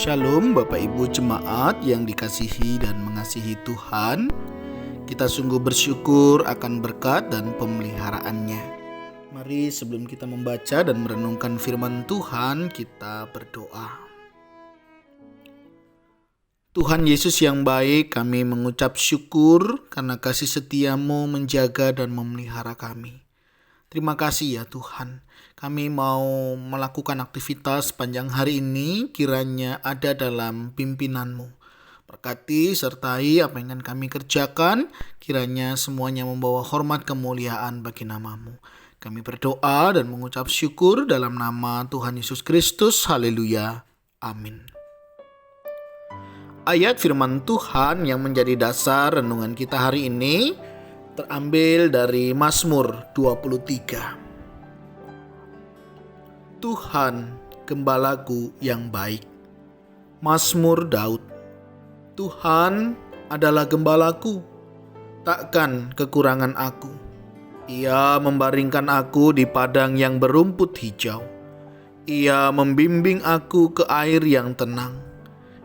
Shalom Bapak Ibu Jemaat yang dikasihi dan mengasihi Tuhan. Kita sungguh bersyukur akan berkat dan pemeliharaannya. Mari sebelum kita membaca dan merenungkan firman Tuhan, kita berdoa. Tuhan Yesus yang baik, kami mengucap syukur karena kasih setia-Mu menjaga dan memelihara kami. Terima kasih ya Tuhan, kami mau melakukan aktivitas sepanjang hari ini kiranya ada dalam pimpinan-Mu. Berkati sertai apa yang akan kami kerjakan, kiranya semuanya membawa hormat kemuliaan bagi nama-Mu. Kami berdoa dan mengucap syukur dalam nama Tuhan Yesus Kristus. Haleluya. Amin. Ayat firman Tuhan yang menjadi dasar renungan kita hari ini terambil dari Mazmur 23. Tuhan, gembalaku yang baik. Mazmur Daud. Tuhan adalah gembalaku, takkan kekurangan aku. Ia membaringkan aku di padang yang berumput hijau. Ia membimbing aku ke air yang tenang.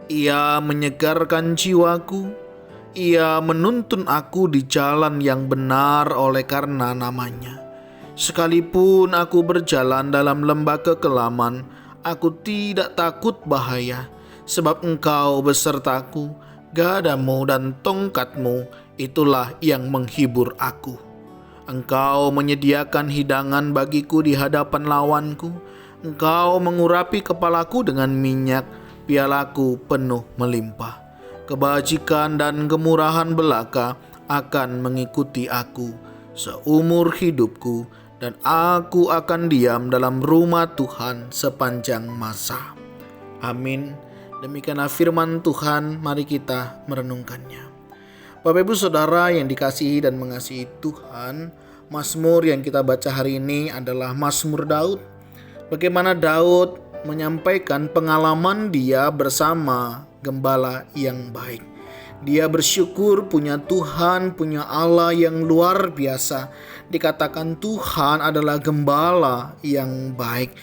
Ia menyegarkan jiwaku. Ia menuntun aku di jalan yang benar oleh karena namanya. Sekalipun aku berjalan dalam lembah kekelaman, aku tidak takut bahaya, sebab Engkau besertaku, gadamu dan tongkatmu, itulah yang menghibur aku. Engkau menyediakan hidangan bagiku di hadapan lawanku. Engkau mengurapi kepalaku dengan minyak, pialaku penuh melimpah. Kebajikan dan kemurahan belaka akan mengikuti aku seumur hidupku, dan aku akan diam dalam rumah Tuhan sepanjang masa. Amin. Demikianlah firman Tuhan, mari kita merenungkannya. Bapak Ibu Saudara yang dikasihi dan mengasihi Tuhan, Mazmur yang kita baca hari ini adalah Mazmur Daud. Bagaimana Daud menyampaikan pengalaman dia bersama gembala yang baik. Dia bersyukur punya Tuhan, punya Allah yang luar biasa. Dikatakan Tuhan adalah gembala yang baik.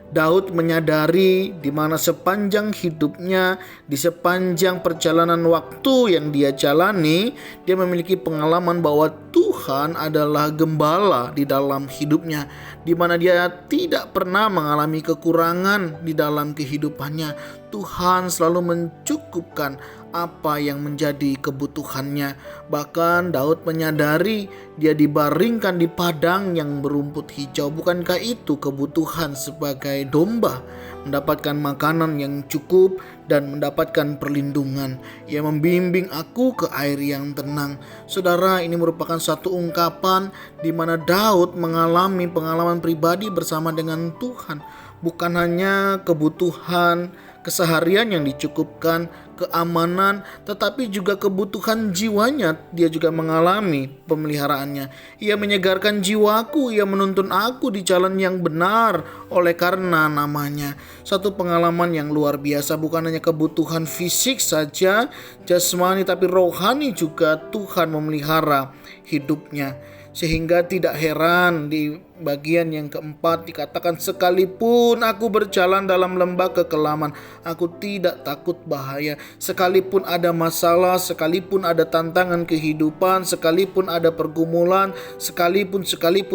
Daud menyadari di mana sepanjang hidupnya, di sepanjang perjalanan waktu yang dia jalani, dia memiliki pengalaman bahwa Tuhan adalah gembala di dalam hidupnya, di mana dia tidak pernah mengalami kekurangan di dalam kehidupannya. Tuhan selalu mencukupkan apa yang menjadi kebutuhannya. Bahkan Daud menyadari dia dibaringkan di padang yang berumput hijau. Bukankah itu kebutuhan sebagai domba? Mendapatkan makanan yang cukup dan mendapatkan perlindungan. Ia membimbing aku ke air yang tenang. Saudara, ini merupakan satu ungkapan di mana Daud mengalami pengalaman pribadi bersama dengan Tuhan. Bukan hanya kebutuhan keseharian yang dicukupkan, keamanan, tetapi juga kebutuhan jiwanya dia juga mengalami pemeliharaannya. Ia menyegarkan jiwaku, ia menuntun aku di jalan yang benar oleh karena namanya. Satu pengalaman yang luar biasa, bukan hanya kebutuhan fisik saja, jasmani, tapi rohani juga Tuhan memelihara hidupnya. Sehingga tidak heran di bagian yang keempat dikatakan, sekalipun aku berjalan dalam lembah kekelaman, aku tidak takut bahaya. Sekalipun ada masalah, sekalipun ada tantangan kehidupan, sekalipun ada pergumulan, sekalipun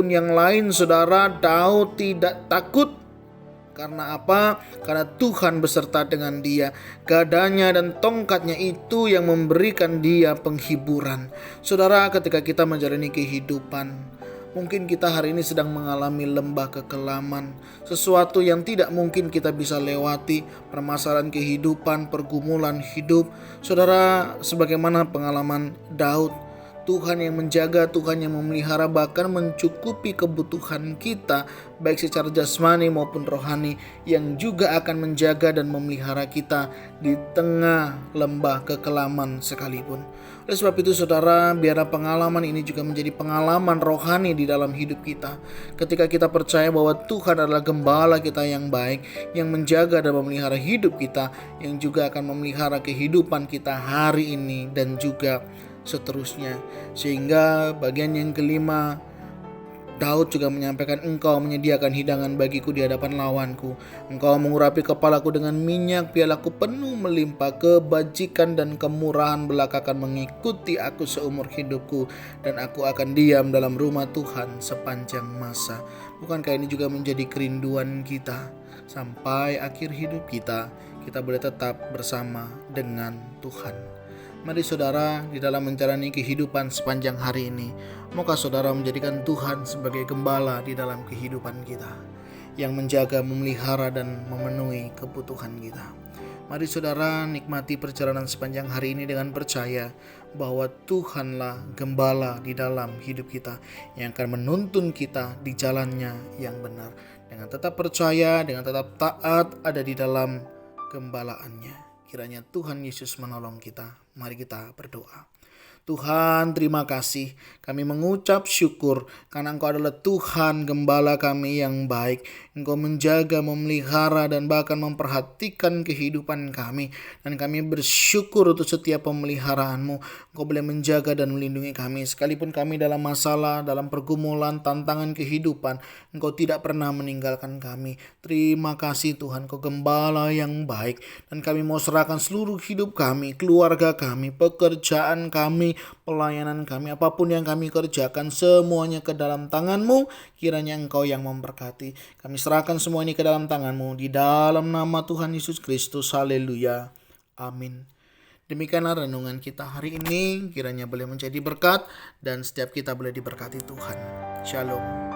yang lain, saudara, Daud tidak takut. Karena apa? Karena Tuhan beserta dengan dia. Gadanya dan tongkatnya itu yang memberikan dia penghiburan. Saudara, ketika kita menjalani kehidupan, mungkin kita hari ini sedang mengalami lembah kekelaman, sesuatu yang tidak mungkin kita bisa lewati, permasalahan kehidupan, pergumulan hidup. Saudara, sebagaimana pengalaman Daud, Tuhan yang menjaga, Tuhan yang memelihara, bahkan mencukupi kebutuhan kita baik secara jasmani maupun rohani, yang juga akan menjaga dan memelihara kita di tengah lembah kekelaman sekalipun. Oleh sebab itu saudara, biarlah pengalaman ini juga menjadi pengalaman rohani di dalam hidup kita. Ketika kita percaya bahwa Tuhan adalah gembala kita yang baik, yang menjaga dan memelihara hidup kita, yang juga akan memelihara kehidupan kita hari ini dan juga seterusnya. Sehingga bagian yang kelima, Daud juga menyampaikan, Engkau menyediakan hidangan bagiku di hadapan lawanku. Engkau mengurapi kepalaku dengan minyak, pialaku penuh melimpah. Kebajikan dan kemurahan belaka akan mengikuti aku seumur hidupku, dan aku akan diam dalam rumah Tuhan sepanjang masa. Bukankah ini juga menjadi kerinduan kita? Sampai akhir hidup kita boleh tetap bersama dengan Tuhan. Mari saudara, di dalam menjalani kehidupan sepanjang hari ini, maukah saudara menjadikan Tuhan sebagai gembala di dalam kehidupan kita, yang menjaga, memelihara, dan memenuhi kebutuhan kita. Mari saudara nikmati perjalanan sepanjang hari ini dengan percaya bahwa Tuhanlah gembala di dalam hidup kita, yang akan menuntun kita di jalannya yang benar. Dengan tetap percaya, dengan tetap taat ada di dalam gembalaannya. Kiranya Tuhan Yesus menolong kita. Mari kita berdoa. Tuhan, terima kasih. Kami mengucap syukur karena Engkau adalah Tuhan gembala kami yang baik. Engkau menjaga, memelihara, dan bahkan memperhatikan kehidupan kami. Dan kami bersyukur untuk setiap pemeliharaanmu. Engkau boleh menjaga dan melindungi kami. Sekalipun kami dalam masalah, dalam pergumulan, tantangan kehidupan, Engkau tidak pernah meninggalkan kami. Terima kasih Tuhan, Engkau gembala yang baik. Dan kami mau serahkan seluruh hidup kami, keluarga kami, pekerjaan kami, pelayanan kami, apapun yang kami kerjakan, semuanya ke dalam tangan-Mu. Kiranya Engkau yang memberkati. Kami serahkan semua ini ke dalam tangan-Mu, di dalam nama Tuhan Yesus Kristus. Haleluya. Amin. Demikianlah renungan kita hari ini. Kiranya boleh menjadi berkat, dan setiap kita boleh diberkati Tuhan. Shalom.